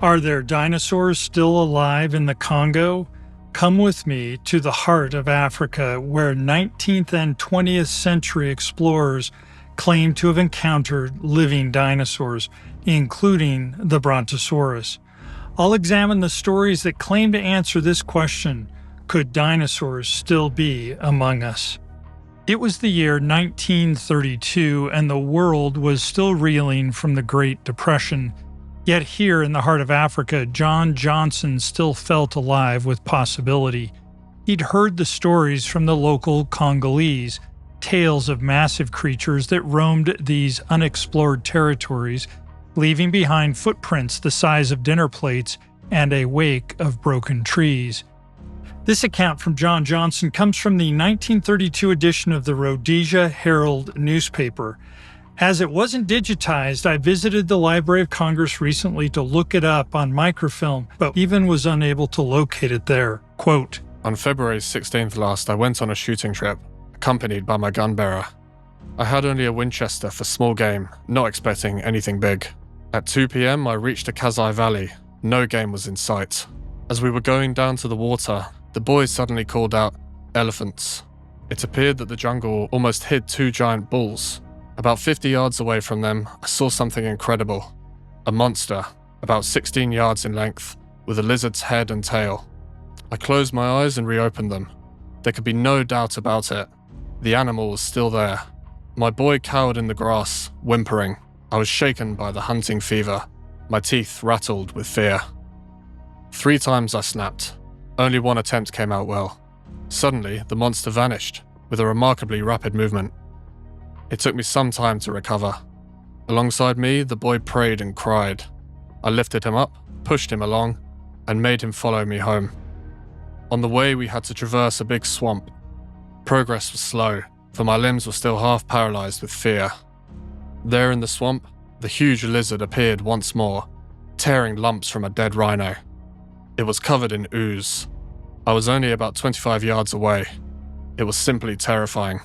Are there dinosaurs still alive in the Congo? Come with me to the heart of Africa, where 19th and 20th century explorers claim to have encountered living dinosaurs, including the Brontosaurus. I'll examine the stories that claim to answer this question: could dinosaurs still be among us? It was the year 1932, and the world was still reeling from the Great Depression. Yet here in the heart of Africa, John Johnson still felt alive with possibility. He'd heard the stories from the local Congolese, tales of massive creatures that roamed these unexplored territories, leaving behind footprints the size of dinner plates and a wake of broken trees. This account from John Johnson comes from the 1932 edition of the Rhodesia Herald newspaper. As it wasn't digitized, I visited the Library of Congress recently to look it up on microfilm, but even was unable to locate it there. Quote, "On February 16th last, I went on a shooting trip, accompanied by my gun bearer. I had only a Winchester for small game, not expecting anything big. At 2 p.m, I reached the Kasai Valley. No game was in sight. As we were going down to the water, the boys suddenly called out, 'Elephants.' It appeared that the jungle almost hid 2 giant bulls. About 50 yards away from them, I saw something incredible. A monster, about 16 yards in length, with a lizard's head and tail. I closed my eyes and reopened them. There could be no doubt about it. The animal was still there. My boy cowered in the grass, whimpering. I was shaken by the hunting fever. My teeth rattled with fear. 3 times I snapped. Only 1 attempt came out well. Suddenly, the monster vanished, with a remarkably rapid movement. It took me some time to recover. Alongside me, the boy prayed and cried. I lifted him up, pushed him along, and made him follow me home. On the way, we had to traverse a big swamp. Progress was slow, for my limbs were still half paralyzed with fear. There in the swamp, the huge lizard appeared once more, tearing lumps from a dead rhino. It was covered in ooze. I was only about 25 yards away. It was simply terrifying.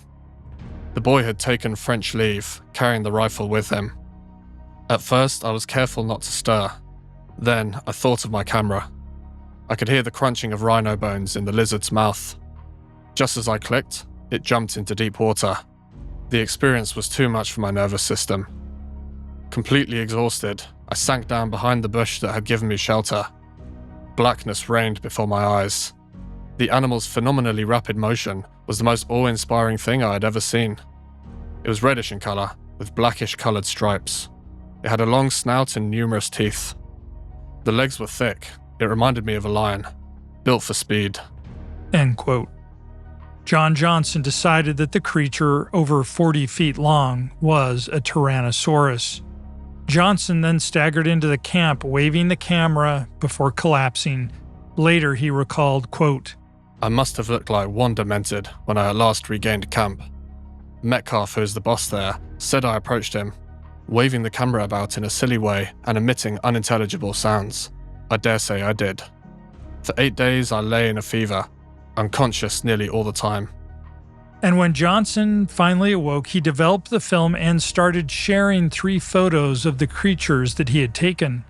The boy had taken French leave, carrying the rifle with him. At first, I was careful not to stir. Then, I thought of my camera. I could hear the crunching of rhino bones in the lizard's mouth. Just as I clicked, it jumped into deep water. The experience was too much for my nervous system. Completely exhausted, I sank down behind the bush that had given me shelter. Blackness reigned before my eyes. The animal's phenomenally rapid motion was the most awe-inspiring thing I had ever seen. It was reddish in color, with blackish-colored stripes. It had a long snout and numerous teeth. The legs were thick. It reminded me of a lion, built for speed." End quote. John Johnson decided that the creature, over 40 feet long, was a Tyrannosaurus. Johnson then staggered into the camp, waving the camera before collapsing. Later, he recalled, quote, "I must have looked like one demented when I at last regained camp. Metcalf, who is the boss there, said I approached him, waving the camera about in a silly way and emitting unintelligible sounds. I dare say I did. For 8 days I lay in a fever, unconscious nearly all the time." And when Johnson finally awoke, he developed the film and started sharing 3 photos of the creatures that he had taken.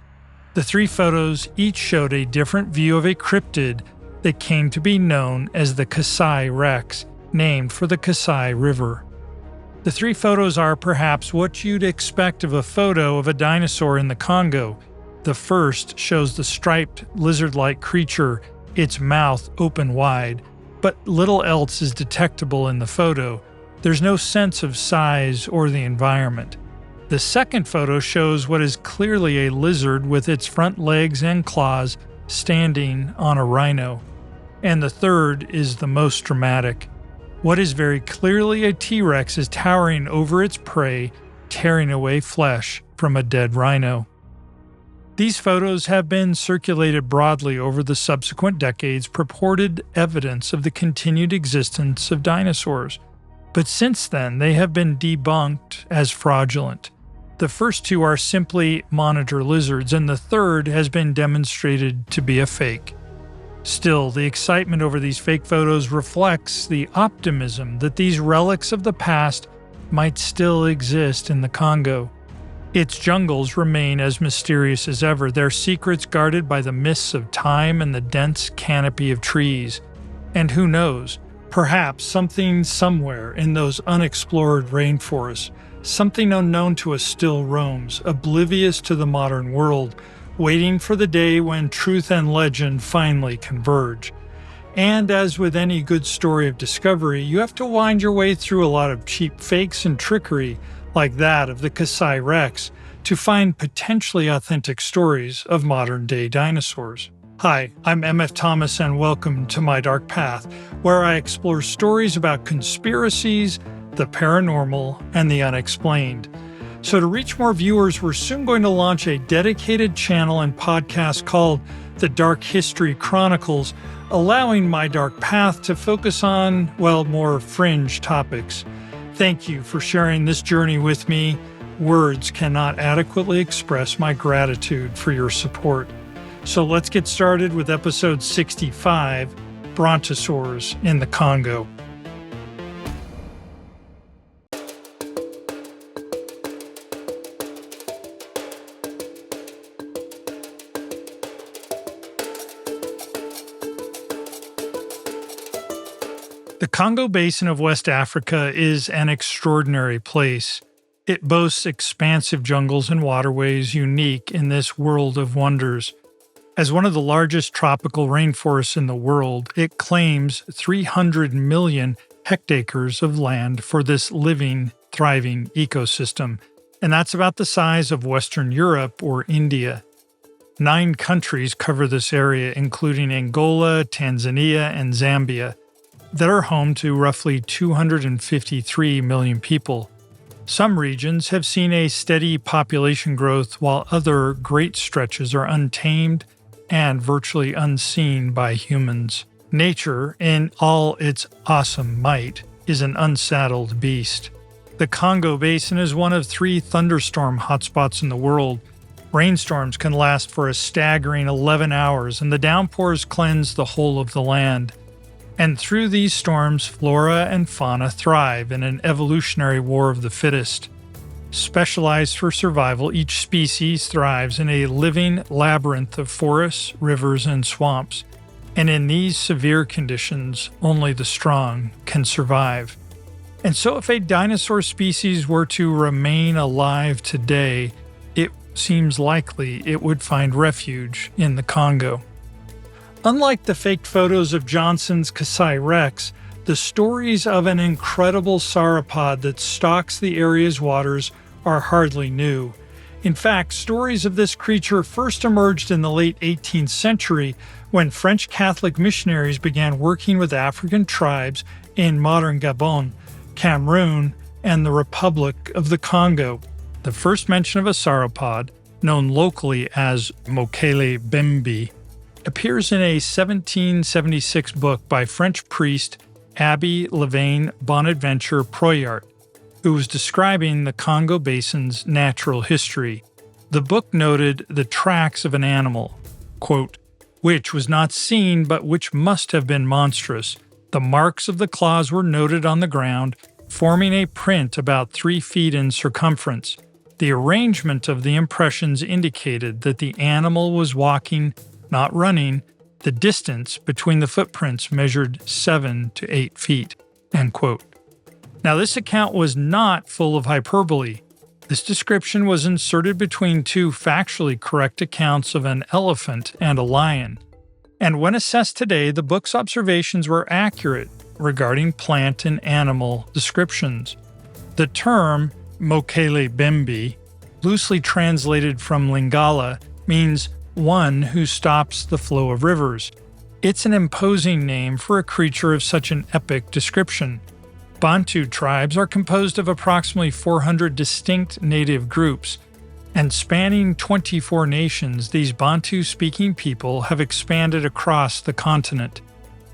The 3 photos each showed a different view of a cryptid that came to be known as the Kasai Rex, named for the Kasai River. The 3 photos are perhaps what you'd expect of a photo of a dinosaur in the Congo. The first shows the striped, lizard-like creature, its mouth open wide, but little else is detectable in the photo. There's no sense of size or the environment. The second photo shows what is clearly a lizard with its front legs and claws standing on a rhino. And the third is the most dramatic. What is very clearly a T-Rex is towering over its prey, tearing away flesh from a dead rhino. These photos have been circulated broadly over the subsequent decades, purported evidence of the continued existence of dinosaurs. But since then, they have been debunked as fraudulent. The first 2 are simply monitor lizards, and the third has been demonstrated to be a fake. Still, the excitement over these fake photos reflects the optimism that these relics of the past might still exist in the Congo. Its jungles remain as mysterious as ever, their secrets guarded by the mists of time and the dense canopy of trees. And who knows, perhaps something somewhere in those unexplored rainforests, something unknown to us still roams, oblivious to the modern world, waiting for the day when truth and legend finally converge. And as with any good story of discovery, you have to wind your way through a lot of cheap fakes and trickery, like that of the Kasai Rex, to find potentially authentic stories of modern-day dinosaurs. Hi, I'm MF Thomas and welcome to My Dark Path, where I explore stories about conspiracies, the paranormal, and the unexplained. So to reach more viewers, we're soon going to launch a dedicated channel and podcast called The Dark History Chronicles, allowing My Dark Path to focus on, well, more fringe topics. Thank you for sharing this journey with me. Words cannot adequately express my gratitude for your support. So let's get started with episode 65, Brontosaurs in the Congo. The Congo Basin of West Africa is an extraordinary place. It boasts expansive jungles and waterways unique in this world of wonders. As one of the largest tropical rainforests in the world, it claims 300 million hectares of land for this living, thriving ecosystem, and that's about the size of Western Europe or India. 9 countries cover this area, including Angola, Tanzania, and Zambia, that are home to roughly 253 million people. Some regions have seen a steady population growth, while other great stretches are untamed and virtually unseen by humans. Nature, in all its awesome might, is an unsaddled beast. The Congo Basin is one of 3 thunderstorm hotspots in the world. Rainstorms can last for a staggering 11 hours, and the downpours cleanse the whole of the land. And through these storms, flora and fauna thrive in an evolutionary war of the fittest. Specialized for survival, each species thrives in a living labyrinth of forests, rivers, and swamps. And in these severe conditions, only the strong can survive. And so if a dinosaur species were to remain alive today, it seems likely it would find refuge in the Congo. Unlike the faked photos of Johnson's Kasai Rex, the stories of an incredible sauropod that stalks the area's waters are hardly new. In fact, stories of this creature first emerged in the late 18th century when French Catholic missionaries began working with African tribes in modern Gabon, Cameroon, and the Republic of the Congo. The first mention of a sauropod, known locally as Mokele Bembe, appears in a 1776 book by French priest Abbé Levain Bonaventure Proyart, who was describing the Congo Basin's natural history. The book noted the tracks of an animal, quote, which was not seen but which must have been monstrous. The marks of the claws were noted on the ground, forming a print about 3 feet in circumference. The arrangement of the impressions indicated that the animal was walking, not running. The distance between the footprints measured 7 to 8 feet, end quote. Now, this account was not full of hyperbole. This description was inserted between 2 factually correct accounts of an elephant and a lion. And when assessed today, the book's observations were accurate regarding plant and animal descriptions. The term Mokele Bembe, loosely translated from Lingala, means one who stops the flow of rivers. It's an imposing name for a creature of such an epic description. Bantu tribes are composed of approximately 400 distinct native groups, and spanning 24 nations, these Bantu-speaking people have expanded across the continent.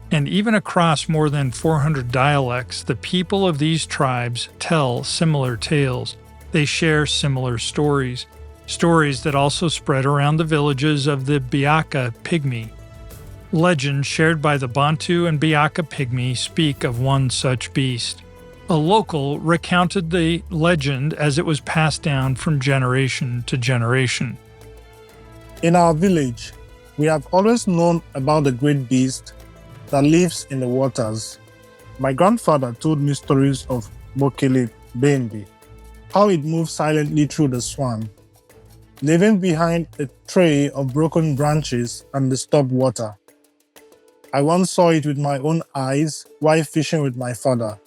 And even across more than 400 dialects, the people of these tribes tell similar tales. They share similar stories that also spread around the villages of the Biaka Pygmy. Legends shared by the Bantu and Biaka Pygmy speak of one such beast. A local recounted the legend as it was passed down from generation to generation. In our village, we have always known about the great beast that lives in the waters. My grandfather told me stories of Mokele Bembe, how it moved silently through the swamp, leaving behind a trail of broken branches and disturbed water. I once saw it with my own eyes while fishing with my father.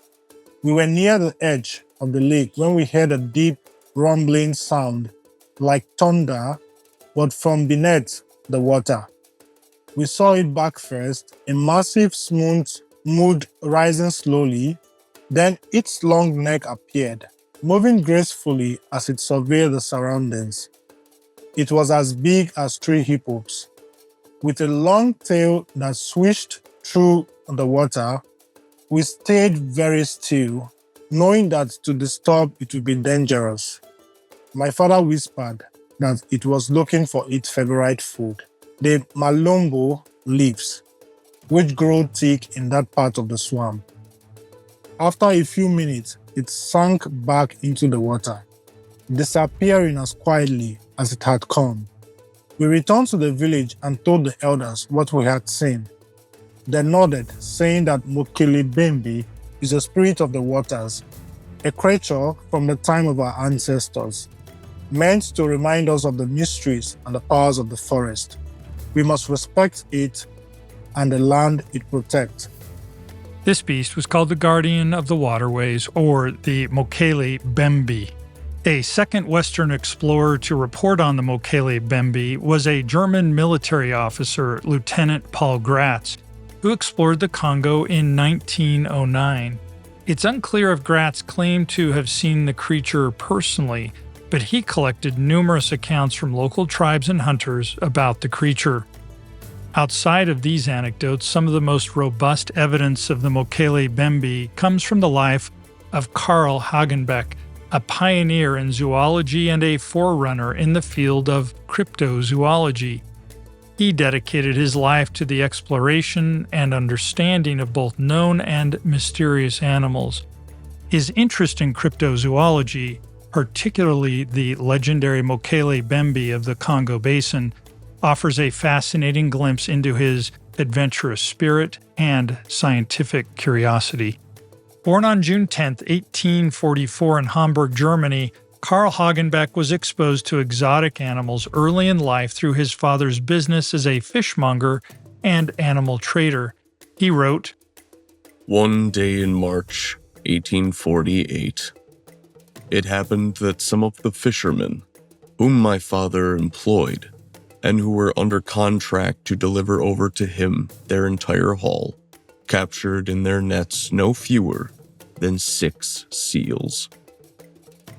We were near the edge of the lake when we heard a deep, rumbling sound like thunder, but from beneath the water. We saw it back first, a massive, smooth mud rising slowly, then its long neck appeared, moving gracefully as it surveyed the surroundings. It was as big as 3 hippos, with a long tail that swished through the water. We stayed very still, knowing that to disturb it would be dangerous. My father whispered that it was looking for its favorite food, the malombo leaves, which grow thick in that part of the swamp. After a few minutes, it sank back into the water, disappearing as quietly as it had come. We returned to the village and told the elders what we had seen. They nodded, saying that Mokele Bembe is a spirit of the waters, a creature from the time of our ancestors, meant to remind us of the mysteries and the powers of the forest. We must respect it and the land it protects. This beast was called the Guardian of the Waterways, or the Mokele Bembe. A second Western explorer to report on the Mokele Bembe was a German military officer, Lieutenant Paul Gratz, who explored the Congo in 1909. It's unclear if Gratz claimed to have seen the creature personally, but he collected numerous accounts from local tribes and hunters about the creature. Outside of these anecdotes, some of the most robust evidence of the Mokele Bembe comes from the life of Carl Hagenbeck, a pioneer in zoology and a forerunner in the field of cryptozoology. He dedicated his life to the exploration and understanding of both known and mysterious animals. His interest in cryptozoology, particularly the legendary Mokele Bembe of the Congo Basin, offers a fascinating glimpse into his adventurous spirit and scientific curiosity. Born on June 10, 1844 in Hamburg, Germany, Carl Hagenbeck was exposed to exotic animals early in life through his father's business as a fishmonger and animal trader. He wrote, "One day in March 1848, it happened that some of the fishermen, whom my father employed, and who were under contract to deliver over to him their entire haul, captured in their nets no fewer than 6 seals.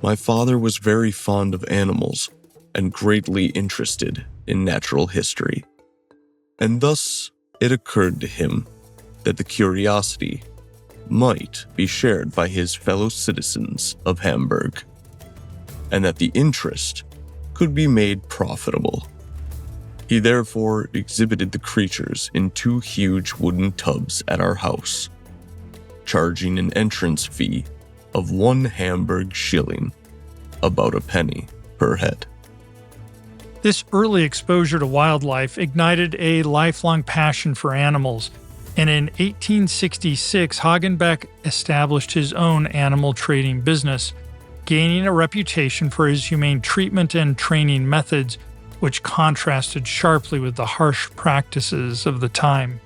My father was very fond of animals and greatly interested in natural history, and thus it occurred to him that the curiosity might be shared by his fellow citizens of Hamburg, and that the interest could be made profitable. He therefore exhibited the creatures in 2 huge wooden tubs at our house, charging an entrance fee of 1 Hamburg shilling, about a penny per head." This early exposure to wildlife ignited a lifelong passion for animals, and in 1866 Hagenbeck established his own animal trading business, gaining a reputation for his humane treatment and training methods, which contrasted sharply with the harsh practices of the time.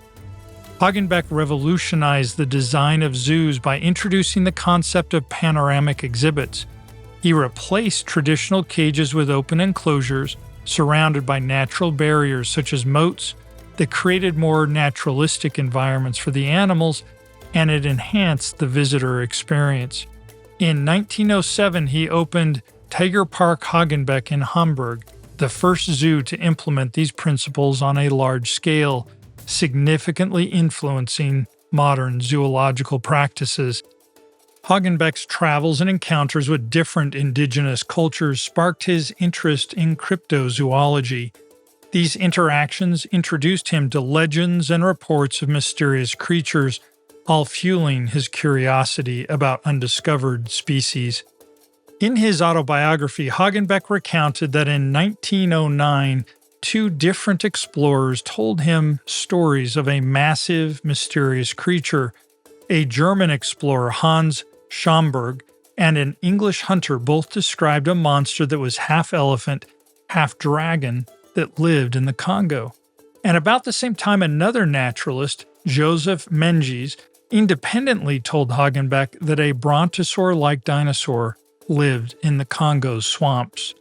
Hagenbeck revolutionized the design of zoos by introducing the concept of panoramic exhibits. He replaced traditional cages with open enclosures surrounded by natural barriers such as moats that created more naturalistic environments for the animals, and it enhanced the visitor experience. In 1907, he opened Tiger Park Hagenbeck in Hamburg, the first zoo to implement these principles on a large scale, significantly influencing modern zoological practices. Hagenbeck's travels and encounters with different indigenous cultures sparked his interest in cryptozoology. These interactions introduced him to legends and reports of mysterious creatures, all fueling his curiosity about undiscovered species. In his autobiography, Hagenbeck recounted that in 1909, two different explorers told him stories of a massive, mysterious creature. A German explorer, Hans Schomburg, and an English hunter both described a monster that was half elephant, half dragon that lived in the Congo. And about the same time, another naturalist, Joseph Menges, independently told Hagenbeck that a brontosaur-like dinosaur lived in the Congo's swamps.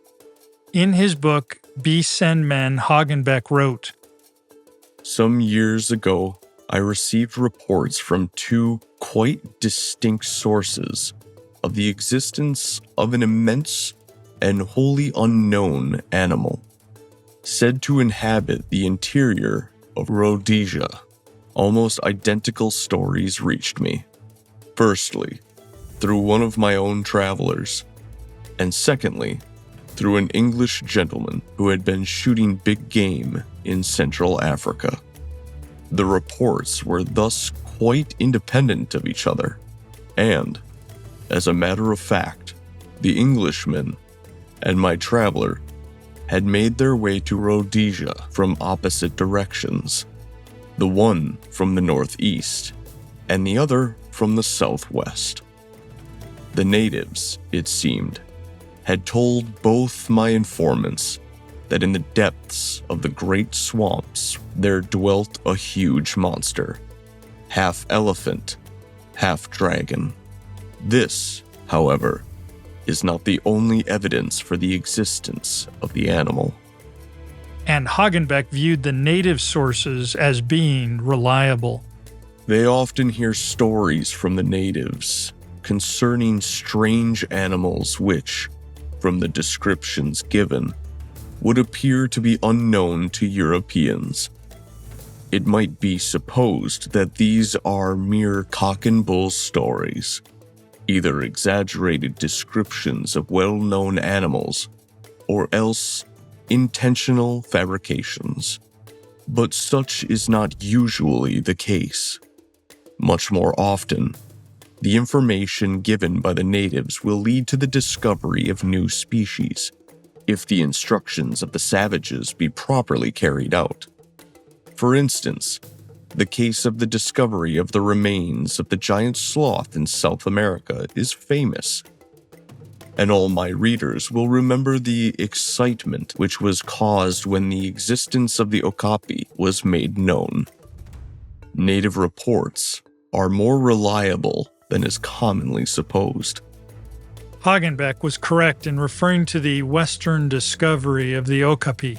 In his book, Beasts and Men, Hagenbeck wrote, "Some years ago, I received reports from two quite distinct sources of the existence of an immense and wholly unknown animal, said to inhabit the interior of Rhodesia. Almost identical stories reached me. Firstly, through one of my own travelers, and secondly, through an English gentleman who had been shooting big game in Central Africa. The reports were thus quite independent of each other, and, as a matter of fact, the Englishman and my traveler had made their way to Rhodesia from opposite directions, the one from the northeast and the other from the southwest. The natives, it seemed, had told both my informants that in the depths of the great swamps there dwelt a huge monster, half elephant, half dragon. This, however, is not the only evidence for the existence of the animal." And Hagenbeck viewed the native sources as being reliable. "They often hear stories from the natives concerning strange animals which, from the descriptions given, would appear to be unknown to Europeans. It might be supposed that these are mere cock and bull stories, either exaggerated descriptions of well-known animals, or else intentional fabrications. But such is not usually the case. Much more often, the information given by the natives will lead to the discovery of new species, if the instructions of the savages be properly carried out. For instance, the case of the discovery of the remains of the giant sloth in South America is famous, and all my readers will remember the excitement which was caused when the existence of the okapi was made known. Native reports are more reliable than is commonly supposed." Hagenbeck was correct in referring to the western discovery of the okapi.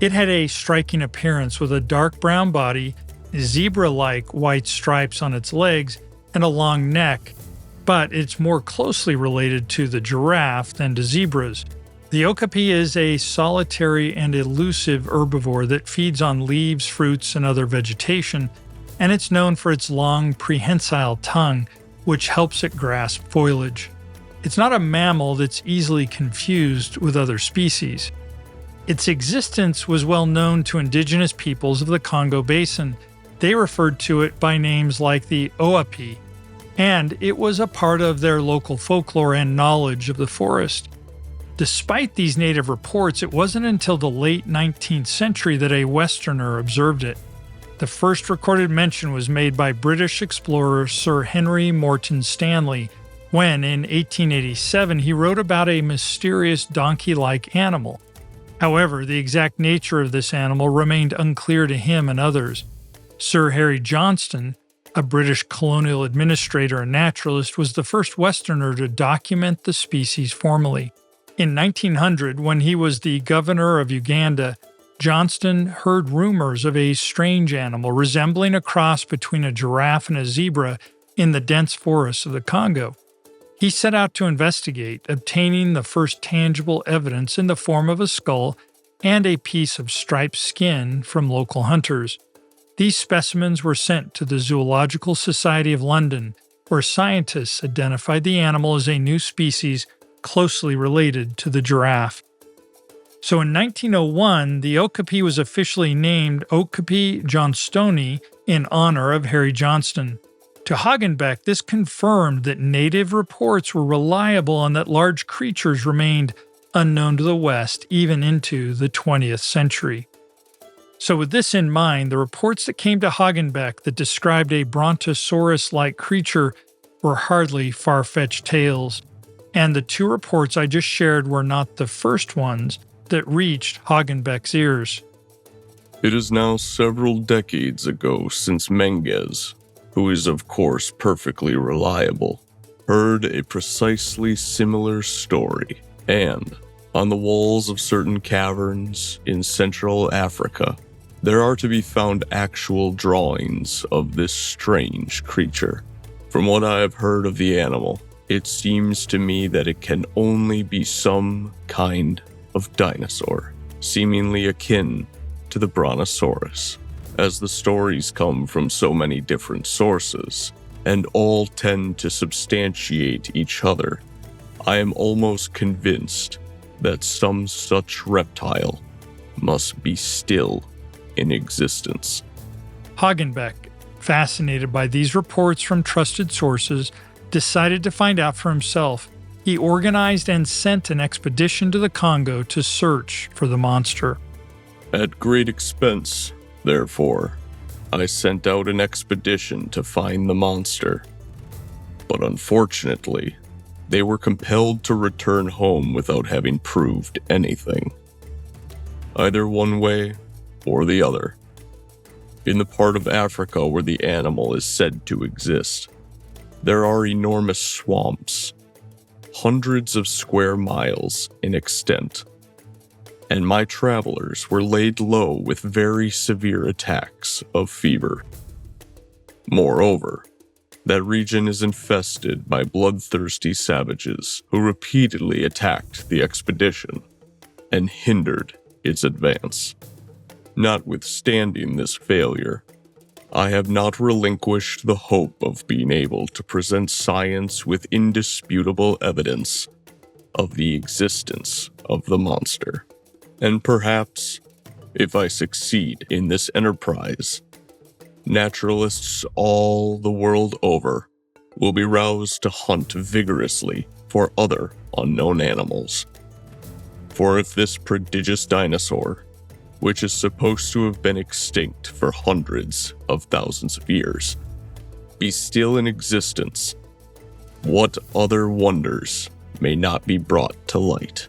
It had a striking appearance with a dark brown body, zebra-like white stripes on its legs, and a long neck, but it's more closely related to the giraffe than to zebras. The okapi is a solitary and elusive herbivore that feeds on leaves, fruits, and other vegetation, and it's known for its long prehensile tongue, which helps it grasp foliage. It's not a mammal that's easily confused with other species. Its existence was well known to indigenous peoples of the Congo Basin. They referred to it by names like the Oapi, and it was a part of their local folklore and knowledge of the forest. Despite these native reports, it wasn't until the late 19th century that a Westerner observed it. The first recorded mention was made by British explorer Sir Henry Morton Stanley, when in 1887 he wrote about a mysterious donkey-like animal. However, the exact nature of this animal remained unclear to him and others. Sir Harry Johnston, a British colonial administrator and naturalist, was the first Westerner to document the species formally. In 1900, when he was the governor of Uganda, Johnston heard rumors of a strange animal resembling a cross between a giraffe and a zebra in the dense forests of the Congo. He set out to investigate, obtaining the first tangible evidence in the form of a skull and a piece of striped skin from local hunters. These specimens were sent to the Zoological Society of London, where scientists identified the animal as a new species closely related to the giraffe. So in 1901, the okapi was officially named Okapi johnstoni in honor of Harry Johnston. To Hagenbeck, this confirmed that native reports were reliable and that large creatures remained unknown to the West even into the 20th century. So with this in mind, the reports that came to Hagenbeck that described a Brontosaurus-like creature were hardly far-fetched tales, and the two reports I just shared were not the first ones that reached Hagenbeck's ears. It is now several decades ago since Menges, who is of course perfectly reliable, heard a precisely similar story, and on the walls of certain caverns in Central Africa, there are to be found actual drawings of this strange creature. From what I have heard of the animal, it seems to me that it can only be some kind of dinosaur, seemingly akin to the Brontosaurus. As the stories come from so many different sources, and all tend to substantiate each other, I am almost convinced that some such reptile must be still in existence. Hagenbeck, fascinated by these reports from trusted sources, decided to find out for himself. He organized and sent an expedition to the Congo to search for the monster. At great expense, therefore, I sent out an expedition to find the monster. But unfortunately, they were compelled to return home without having proved anything, either one way or the other. In the part of Africa where the animal is said to exist, there are enormous swamps, hundreds of square miles in extent, and my travelers were laid low with very severe attacks of fever. Moreover, that region is infested by bloodthirsty savages who repeatedly attacked the expedition and hindered its advance. Notwithstanding this failure, I have not relinquished the hope of being able to present science with indisputable evidence of the existence of the monster. And perhaps, if I succeed in this enterprise, naturalists all the world over will be roused to hunt vigorously for other unknown animals. For if this prodigious dinosaur, which is supposed to have been extinct for hundreds of thousands of years, be still in existence, what other wonders may not be brought to light?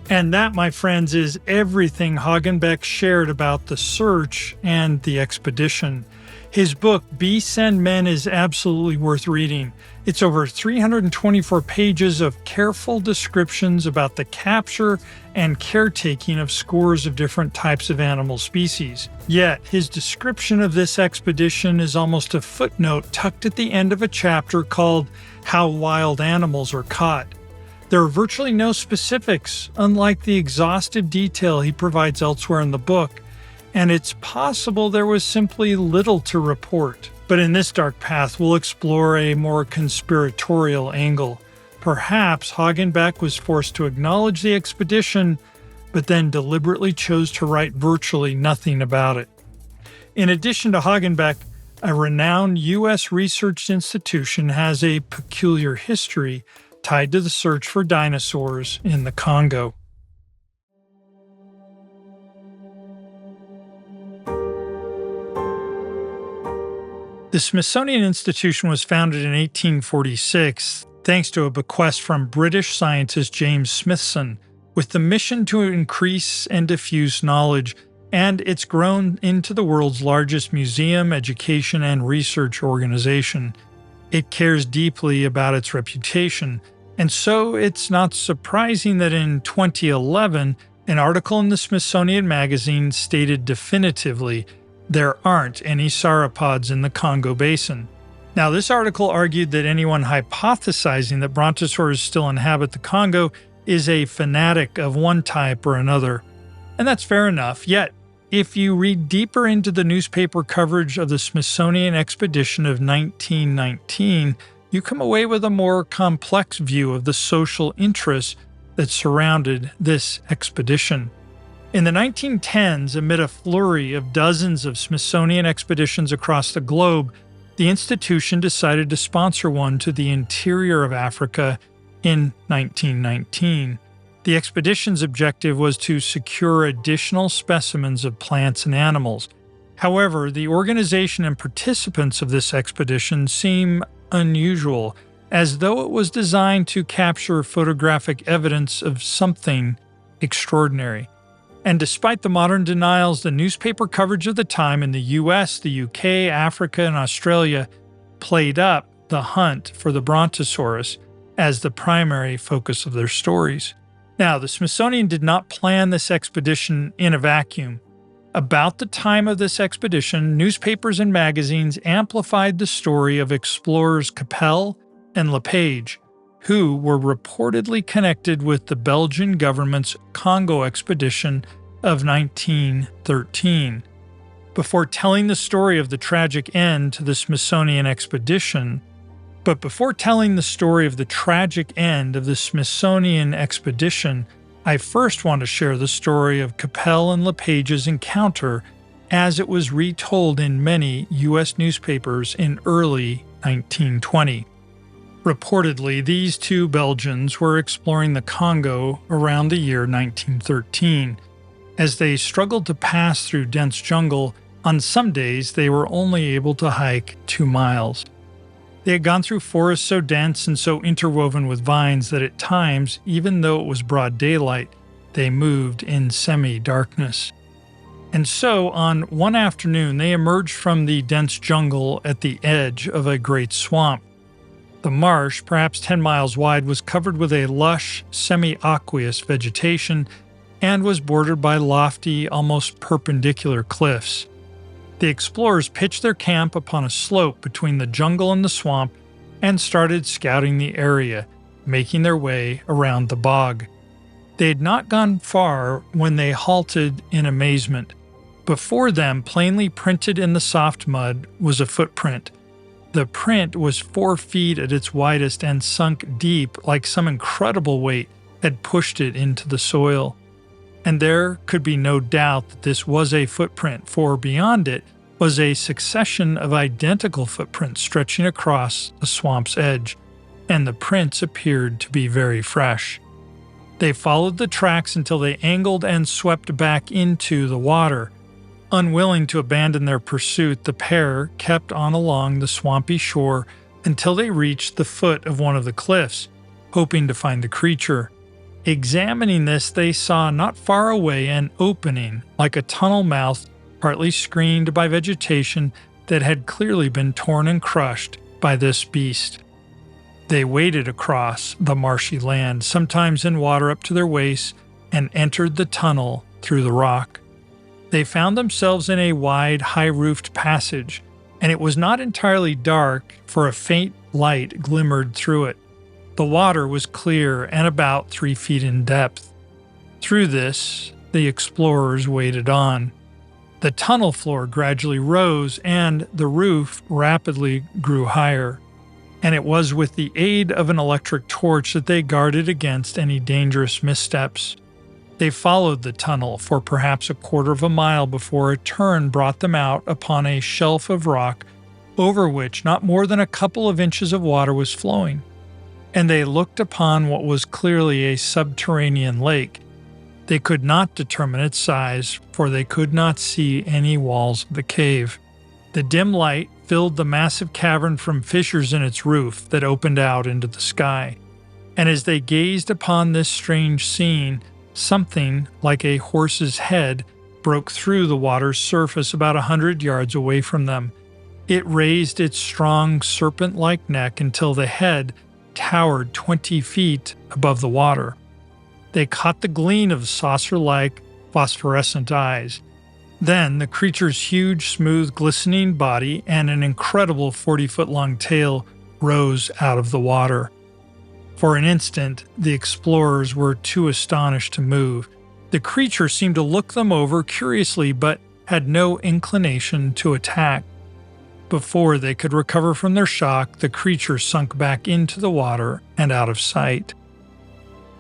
And that, my friends, is everything Hagenbeck shared about the search and the expedition. His book, Beasts and Men, is absolutely worth reading. It's over 324 pages of careful descriptions about the capture and caretaking of scores of different types of animal species. Yet, his description of this expedition is almost a footnote tucked at the end of a chapter called How Wild Animals Are Caught. There are virtually no specifics, unlike the exhaustive detail he provides elsewhere in the book, and it's possible there was simply little to report. But in this dark path, we'll explore a more conspiratorial angle. Perhaps Hagenbeck was forced to acknowledge the expedition, but then deliberately chose to write virtually nothing about it. In addition to Hagenbeck, a renowned U.S. research institution has a peculiar history tied to the search for dinosaurs in the Congo. The Smithsonian Institution was founded in 1846 thanks to a bequest from British scientist James Smithson, with the mission to increase and diffuse knowledge, and it's grown into the world's largest museum, education, and research organization. It cares deeply about its reputation, and so it's not surprising that in 2011, an article in the Smithsonian Magazine stated definitively there aren't any sauropods in the Congo Basin. Now, this article argued that anyone hypothesizing that brontosaurs still inhabit the Congo is a fanatic of one type or another. And that's fair enough. Yet, if you read deeper into the newspaper coverage of the Smithsonian expedition of 1919, you come away with a more complex view of the social interests that surrounded this expedition. In the 1910s, amid a flurry of dozens of Smithsonian expeditions across the globe, the institution decided to sponsor one to the interior of Africa in 1919. The expedition's objective was to secure additional specimens of plants and animals. However, the organization and participants of this expedition seem unusual, as though it was designed to capture photographic evidence of something extraordinary. And despite the modern denials, the newspaper coverage of the time in the US, the UK, Africa, and Australia played up the hunt for the Brontosaurus as the primary focus of their stories. Now, the Smithsonian did not plan this expedition in a vacuum. About the time of this expedition, newspapers and magazines amplified the story of explorers Capel and Lepage, who were reportedly connected with the Belgian government's Congo expedition of 1913. Before telling the story of the tragic end to the Smithsonian expedition, I first want to share the story of Capel and Lepage's encounter as it was retold in many U.S. newspapers in early 1920. Reportedly, these two Belgians were exploring the Congo around the year 1913. As they struggled to pass through dense jungle, on some days they were only able to hike 2 miles. They had gone through forests so dense and so interwoven with vines that at times, even though it was broad daylight, they moved in semi-darkness. And so, on one afternoon, they emerged from the dense jungle at the edge of a great swamp. The marsh, perhaps 10 miles wide, was covered with a lush, semi-aqueous vegetation and was bordered by lofty, almost perpendicular cliffs. The explorers pitched their camp upon a slope between the jungle and the swamp and started scouting the area, making their way around the bog. They had not gone far when they halted in amazement. Before them, plainly printed in the soft mud, was a footprint. The print was 4 feet at its widest and sunk deep like some incredible weight had pushed it into the soil. And there could be no doubt that this was a footprint, for beyond it was a succession of identical footprints stretching across the swamp's edge, and the prints appeared to be very fresh. They followed the tracks until they angled and swept back into the water. Unwilling to abandon their pursuit, the pair kept on along the swampy shore until they reached the foot of one of the cliffs, hoping to find the creature. Examining this, they saw not far away an opening, like a tunnel mouth, partly screened by vegetation that had clearly been torn and crushed by this beast. They waded across the marshy land, sometimes in water up to their waists, and entered the tunnel through the rock. They found themselves in a wide, high-roofed passage, and it was not entirely dark, for a faint light glimmered through it. The water was clear and about 3 feet in depth. Through this, the explorers waded on. The tunnel floor gradually rose and the roof rapidly grew higher, and it was with the aid of an electric torch that they guarded against any dangerous missteps. They followed the tunnel for perhaps a quarter of a mile before a turn brought them out upon a shelf of rock over which not more than a couple of inches of water was flowing, and they looked upon what was clearly a subterranean lake. They could not determine its size, for they could not see any walls of the cave. The dim light filled the massive cavern from fissures in its roof that opened out into the sky, and as they gazed upon this strange scene, something like a horse's head broke through the water's surface about 100 yards away from them. It raised its strong serpent-like neck until the head towered 20 feet above the water. They caught the gleam of saucer-like phosphorescent eyes. Then the creature's huge, smooth, glistening body and an incredible 40-foot-long tail rose out of the water. For an instant, the explorers were too astonished to move. The creature seemed to look them over curiously, but had no inclination to attack. Before they could recover from their shock, the creature sunk back into the water and out of sight.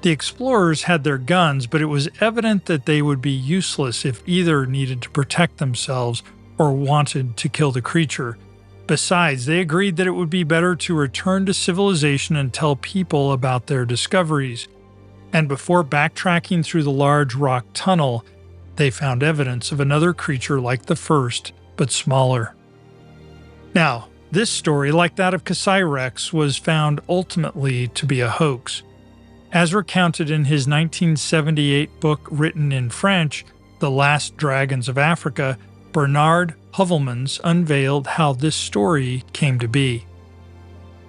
The explorers had their guns, but it was evident that they would be useless if either needed to protect themselves or wanted to kill the creature. Besides, they agreed that it would be better to return to civilization and tell people about their discoveries. And before backtracking through the large rock tunnel, they found evidence of another creature like the first, but smaller. Now, this story, like that of Kasai Rex, was found ultimately to be a hoax. As recounted in his 1978 book written in French, The Last Dragons of Africa, Bernard Hovelmans unveiled how this story came to be.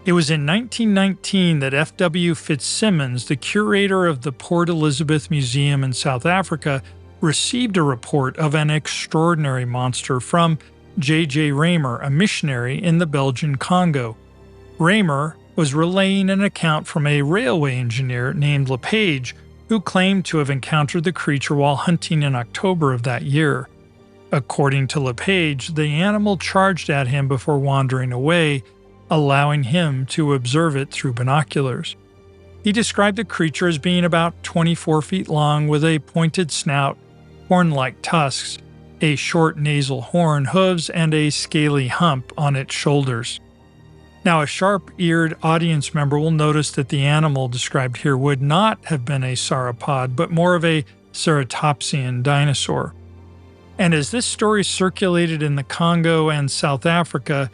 It was in 1919 that F.W. Fitzsimmons, the curator of the Port Elizabeth Museum in South Africa, received a report of an extraordinary monster from J.J. Raymer, a missionary in the Belgian Congo. Raymer was relaying an account from a railway engineer named LePage, who claimed to have encountered the creature while hunting in October of that year. According to LePage, the animal charged at him before wandering away, allowing him to observe it through binoculars. He described the creature as being about 24 feet long with a pointed snout, horn-like tusks, a short nasal horn, hooves, and a scaly hump on its shoulders. Now, a sharp-eared audience member will notice that the animal described here would not have been a sauropod, but more of a ceratopsian dinosaur. And as this story circulated in the Congo and South Africa,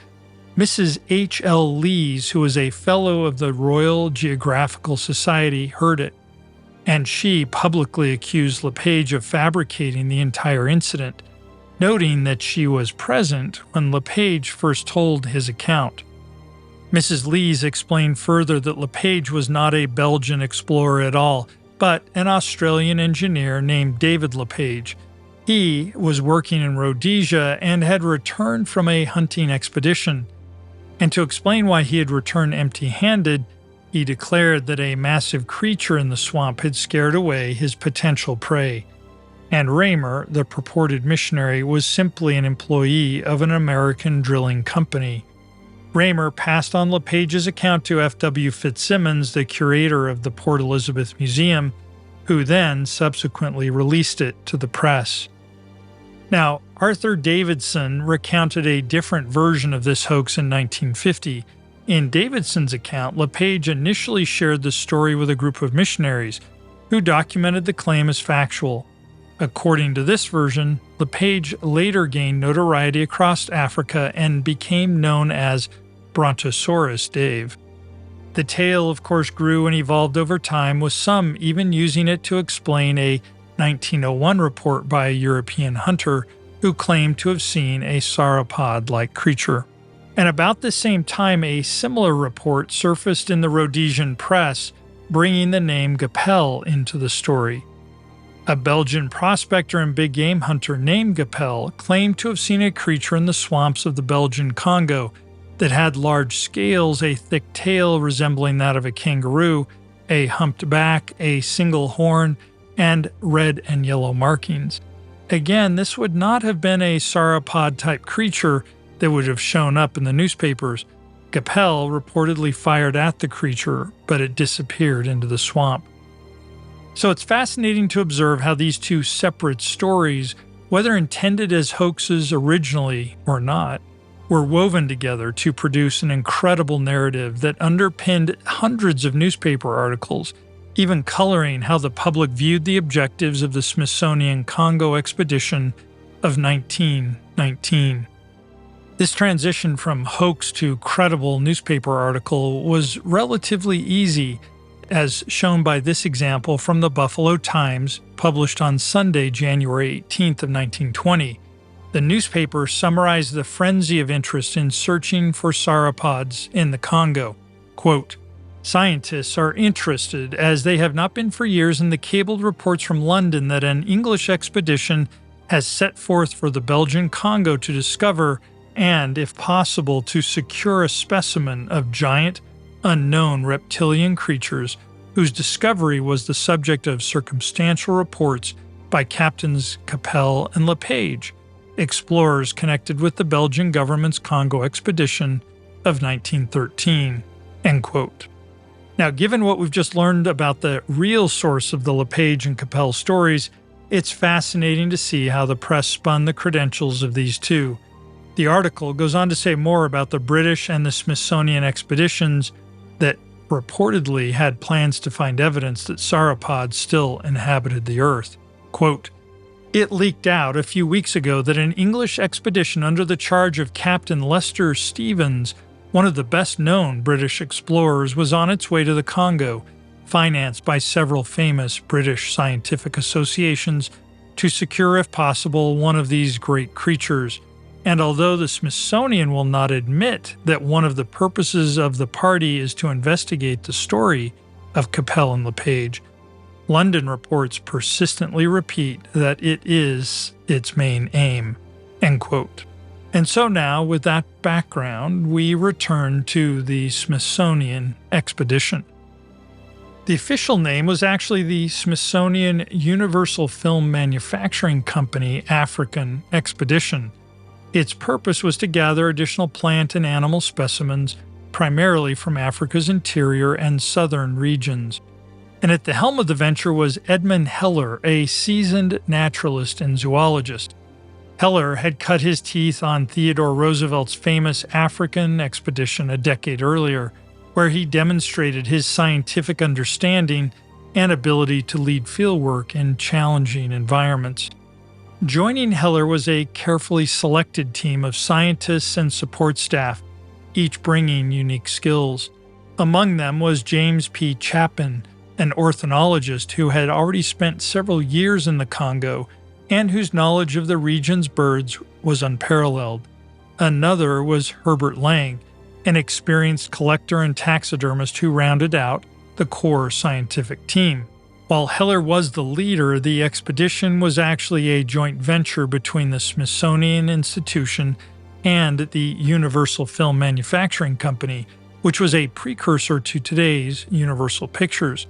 Mrs. H.L. Lees, who was a fellow of the Royal Geographical Society, heard it, and she publicly accused LePage of fabricating the entire incident, noting that she was present when LePage first told his account. Mrs. Lees explained further that LePage was not a Belgian explorer at all, but an Australian engineer named David LePage. He was working in Rhodesia and had returned from a hunting expedition. And to explain why he had returned empty-handed, he declared that a massive creature in the swamp had scared away his potential prey. And Raymer, the purported missionary, was simply an employee of an American drilling company. Raymer passed on LePage's account to F.W. Fitzsimmons, the curator of the Port Elizabeth Museum, who then subsequently released it to the press. Now, Arthur Davidson recounted a different version of this hoax in 1950. In Davidson's account, LePage initially shared the story with a group of missionaries, who documented the claim as factual. According to this version, LePage later gained notoriety across Africa and became known as Brontosaurus Dave. The tale, of course, grew and evolved over time, with some even using it to explain a 1901 report by a European hunter who claimed to have seen a sauropod-like creature. And about the same time, a similar report surfaced in the Rhodesian press, bringing the name Gapel into the story. A Belgian prospector and big game hunter named Gapel claimed to have seen a creature in the swamps of the Belgian Congo that had large scales, a thick tail resembling that of a kangaroo, a humped back, a single horn, and red and yellow markings. Again, this would not have been a sauropod-type creature that would have shown up in the newspapers. Gapel reportedly fired at the creature, but it disappeared into the swamp. So it's fascinating to observe how these two separate stories, whether intended as hoaxes originally or not, were woven together to produce an incredible narrative that underpinned hundreds of newspaper articles, even coloring how the public viewed the objectives of the Smithsonian Congo expedition of 1919. This transition from hoax to credible newspaper article was relatively easy, as shown by this example from the Buffalo Times, published on Sunday, January 18th of 1920. The newspaper summarized the frenzy of interest in searching for sauropods in the Congo. Quote, "Scientists are interested, as they have not been for years, in the cabled reports from London that an English expedition has set forth for the Belgian Congo to discover and, if possible, to secure a specimen of giant, unknown reptilian creatures whose discovery was the subject of circumstantial reports by Captains Capel and LePage, explorers connected with the Belgian government's Congo expedition of 1913." End quote. Now, given what we've just learned about the real source of the LePage and Capel stories, it's fascinating to see how the press spun the credentials of these two. The article goes on to say more about the British and the Smithsonian expeditions that reportedly had plans to find evidence that sauropods still inhabited the Earth. Quote, "It leaked out a few weeks ago that an English expedition under the charge of Captain Lester Stevens, one of the best-known British explorers, was on its way to the Congo, financed by several famous British scientific associations to secure, if possible, one of these great creatures. And although the Smithsonian will not admit that one of the purposes of the party is to investigate the story of Capel and LePage, London reports persistently repeat that it is its main aim." End quote. And so now, with that background, we return to the Smithsonian expedition. The official name was actually the Smithsonian Universal Film Manufacturing Company African Expedition. Its purpose was to gather additional plant and animal specimens, primarily from Africa's interior and southern regions. And at the helm of the venture was Edmund Heller, a seasoned naturalist and zoologist. Heller had cut his teeth on Theodore Roosevelt's famous African expedition a decade earlier, where he demonstrated his scientific understanding and ability to lead fieldwork in challenging environments. Joining Heller was a carefully selected team of scientists and support staff, each bringing unique skills. Among them was James P. Chapin, an ornithologist who had already spent several years in the Congo and whose knowledge of the region's birds was unparalleled. Another was Herbert Lang, an experienced collector and taxidermist who rounded out the core scientific team. While Heller was the leader, the expedition was actually a joint venture between the Smithsonian Institution and the Universal Film Manufacturing Company, which was a precursor to today's Universal Pictures.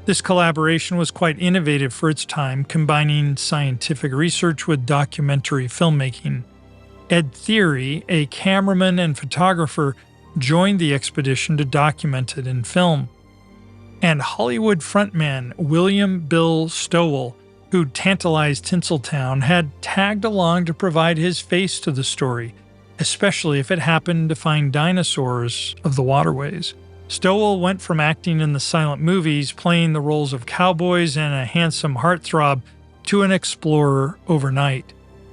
This collaboration was quite innovative for its time, combining scientific research with documentary filmmaking. Ed Theory, a cameraman and photographer, joined the expedition to document it in film. And Hollywood frontman William Bill Stowell, who tantalized Tinseltown, had tagged along to provide his face to the story, especially if it happened to find dinosaurs of the waterways. Stowell went from acting in the silent movies, playing the roles of cowboys and a handsome heartthrob, to an explorer overnight.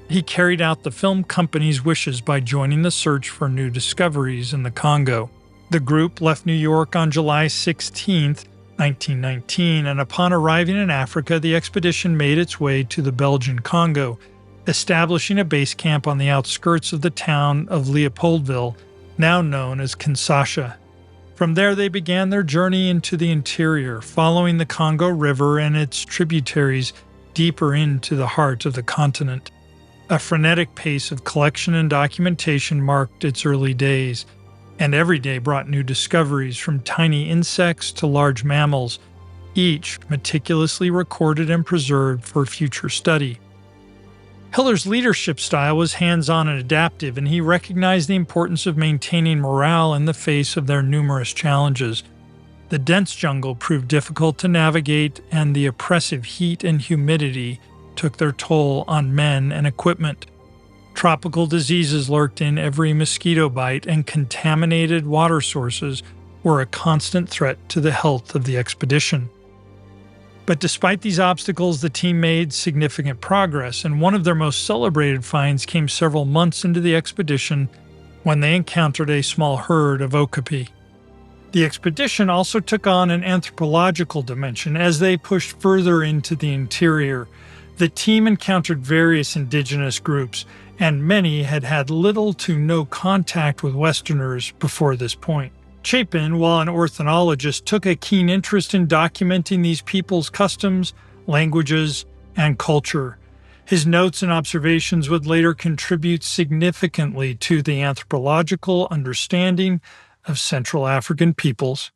He carried out the film company's wishes by joining the search for new discoveries in the Congo. The group left New York on July 16, 1919, and upon arriving in Africa, the expedition made its way to the Belgian Congo, establishing a base camp on the outskirts of the town of Leopoldville, now known as Kinshasa. From there, they began their journey into the interior, following the Congo River and its tributaries deeper into the heart of the continent. A frenetic pace of collection and documentation marked its early days, and every day brought new discoveries from tiny insects to large mammals, each meticulously recorded and preserved for future study. Heller's leadership style was hands-on and adaptive, and he recognized the importance of maintaining morale in the face of their numerous challenges. The dense jungle proved difficult to navigate, and the oppressive heat and humidity took their toll on men and equipment. Tropical diseases lurked in every mosquito bite, and contaminated water sources were a constant threat to the health of the expedition. But despite these obstacles, the team made significant progress, and one of their most celebrated finds came several months into the expedition when they encountered a small herd of okapi. The expedition also took on an anthropological dimension as they pushed further into the interior. The team encountered various indigenous groups, and many had had little to no contact with Westerners before this point. Chapin, while an ornithologist, took a keen interest in documenting these people's customs, languages, and culture. His notes and observations would later contribute significantly to the anthropological understanding of Central African peoples.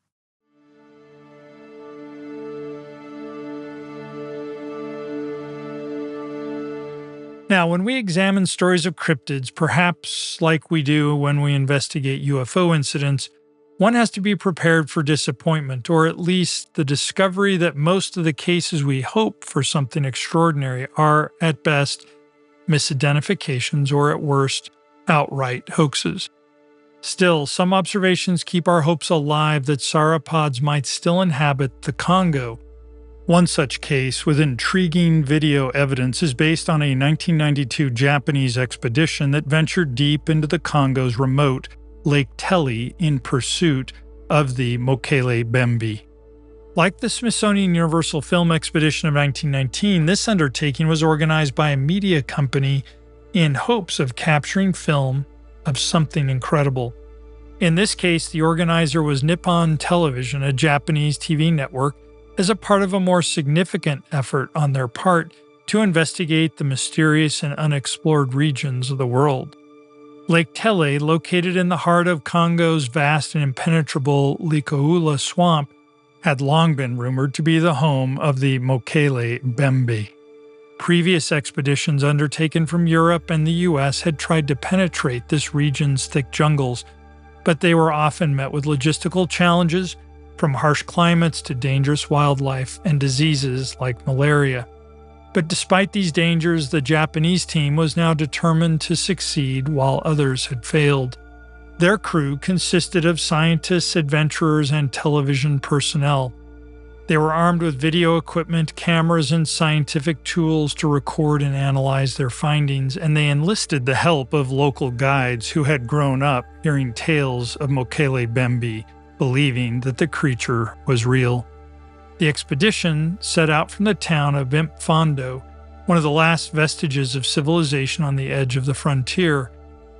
Now, when we examine stories of cryptids, perhaps like we do when we investigate UFO incidents, one has to be prepared for disappointment, or at least the discovery that most of the cases we hope for something extraordinary are, at best, misidentifications, or at worst, outright hoaxes. Still, some observations keep our hopes alive that sauropods might still inhabit the Congo. One such case with intriguing video evidence is based on a 1992 Japanese expedition that ventured deep into the Congo's remote Lake Tele in pursuit of the Mokele Bembe. Like the Smithsonian Universal Film Expedition of 1919, this undertaking was organized by a media company in hopes of capturing film of something incredible. In this case, the organizer was Nippon Television, a Japanese TV network, as a part of a more significant effort on their part to investigate the mysterious and unexplored regions of the world. Lake Tele, located in the heart of Congo's vast and impenetrable Likoula swamp, had long been rumored to be the home of the Mokele Bembe. Previous expeditions undertaken from Europe and the US had tried to penetrate this region's thick jungles, but they were often met with logistical challenges, from harsh climates to dangerous wildlife and diseases like malaria. But despite these dangers, the Japanese team was now determined to succeed while others had failed. Their crew consisted of scientists, adventurers, and television personnel. They were armed with video equipment, cameras, and scientific tools to record and analyze their findings, and they enlisted the help of local guides who had grown up hearing tales of Mokele Bembe, believing that the creature was real. The expedition set out from the town of Bimfondo, one of the last vestiges of civilization on the edge of the frontier.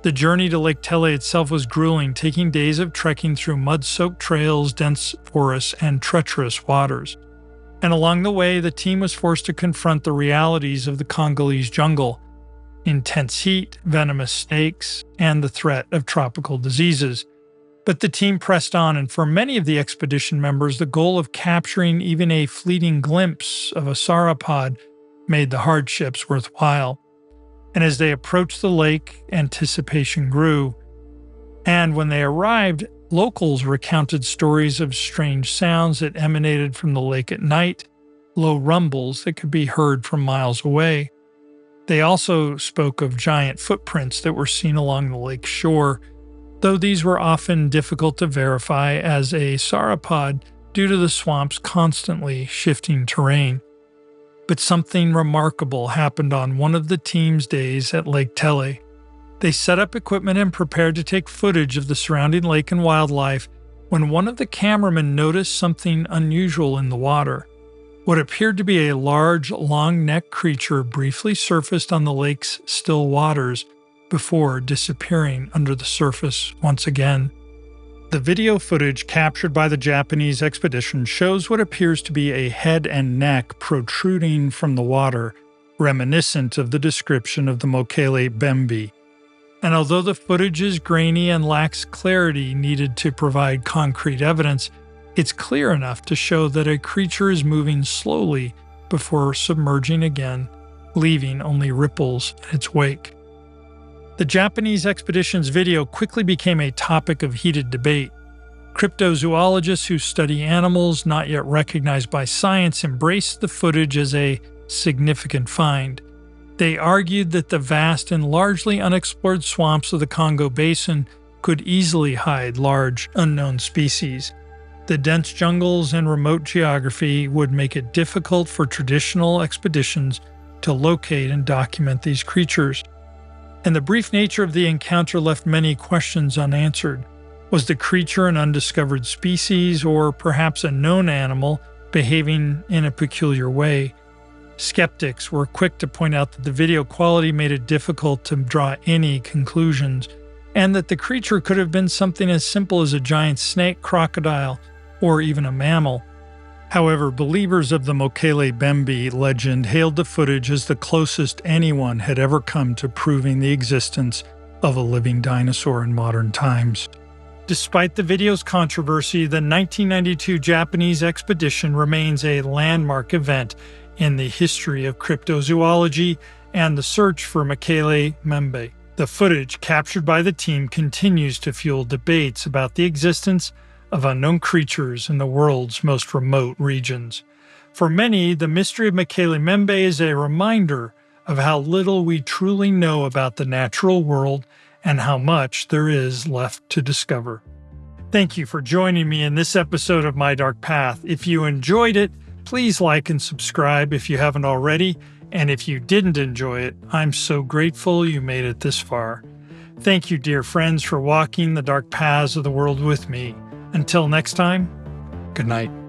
The journey to Lake Tele itself was grueling, taking days of trekking through mud-soaked trails, dense forests, and treacherous waters. And along the way, the team was forced to confront the realities of the Congolese jungle: intense heat, venomous snakes, and the threat of tropical diseases. But the team pressed on, and for many of the expedition members, the goal of capturing even a fleeting glimpse of a sauropod made the hardships worthwhile. And as they approached the lake, anticipation grew. And when they arrived, locals recounted stories of strange sounds that emanated from the lake at night, low rumbles that could be heard from miles away. They also spoke of giant footprints that were seen along the lake shore, though these were often difficult to verify as a sauropod due to the swamp's constantly shifting terrain. But something remarkable happened on one of the team's days at Lake Tele. They set up equipment and prepared to take footage of the surrounding lake and wildlife when one of the cameramen noticed something unusual in the water. What appeared to be a large, long-necked creature briefly surfaced on the lake's still waters before disappearing under the surface once again. The video footage captured by the Japanese expedition shows what appears to be a head and neck protruding from the water, reminiscent of the description of the Mokele Bembe. And although the footage is grainy and lacks clarity needed to provide concrete evidence, it's clear enough to show that a creature is moving slowly before submerging again, leaving only ripples in its wake. The Japanese expedition's video quickly became a topic of heated debate. Cryptozoologists who study animals not yet recognized by science embraced the footage as a significant find. They argued that the vast and largely unexplored swamps of the Congo Basin could easily hide large, unknown species. The dense jungles and remote geography would make it difficult for traditional expeditions to locate and document these creatures. And the brief nature of the encounter left many questions unanswered. Was the creature an undiscovered species, or perhaps a known animal behaving in a peculiar way? Skeptics were quick to point out that the video quality made it difficult to draw any conclusions, and that the creature could have been something as simple as a giant snake, crocodile, or even a mammal. However, believers of the Mokele Bembe legend hailed the footage as the closest anyone had ever come to proving the existence of a living dinosaur in modern times. Despite the video's controversy, the 1992 Japanese expedition remains a landmark event in the history of cryptozoology and the search for Mokele Bembe. The footage captured by the team continues to fuel debates about the existence of unknown creatures in the world's most remote regions. For many, the mystery of Mokele Bembe is a reminder of how little we truly know about the natural world and how much there is left to discover. Thank you for joining me in this episode of My Dark Path. If you enjoyed it, please like and subscribe if you haven't already. And if you didn't enjoy it, I'm so grateful you made it this far. Thank you, dear friends, for walking the dark paths of the world with me. Until next time, good night.